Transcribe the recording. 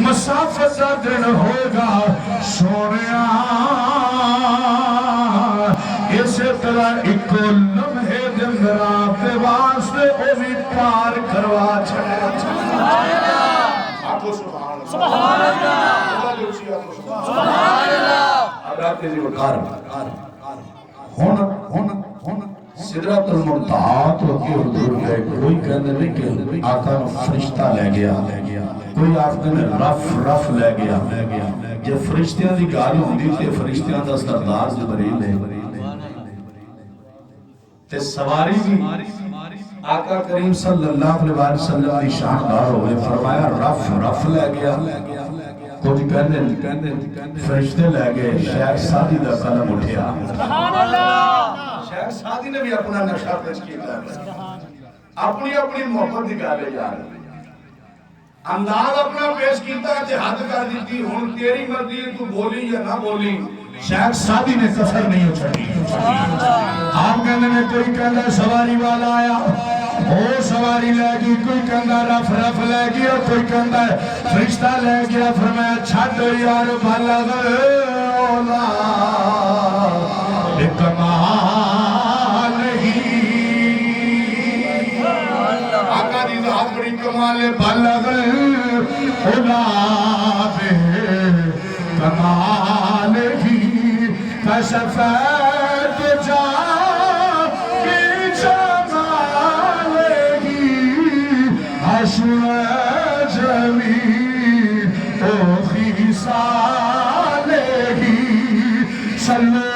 مسافت دا دن ہوگا سونیا اسی طرح ایک لمحے دن رات واسطے او بھی پار کروا چھڑے آکو سبحان اللہ سبحان اللہ اب آپ تیزی کو ہونا سدرۃ المنتہا تو کی حضور گئے کوئی کہنے نہیں کہ آقا فرشتہ لے گیا کوئی آفتے نے رف لے گیا جب فرشتیاں دی گال ہوندی تے فرشتیاں دا سردار جبریل ہے تے سواری بھی آقا کریم صلی اللہ علیہ وسلم دی شاندار ہوئے فرمایا رف لے گیا کچھ کہنے فرشتے لے گئے شیخ سادی دا قلم اٹھیا سبحان اللہ شیخ سادی نے بھی اپنا نقشہ پیش کیا اپنی محبت نکالے جا رہے انداز اپنا پیش کیتا ہے حد کر دیتی ہوں تیری مرضی تو بولی یا نہ بولی شیخ سادی نے کسر نہیں اچھڑی آپ کہنے میں کوئی کہنا سواری والا آیا وہ سواری لے گی کوئی کہنا رف لے گی اور کوئی کہنا فرشتہ لے گیا فرمایا چھٹ یار بلغ اولا کمال ہی آقا دی ذات بڑی کمال بلغ اولا کمال ہی کشفت جا کی جمال ہی حشر جمیل او خیصال ہی صلی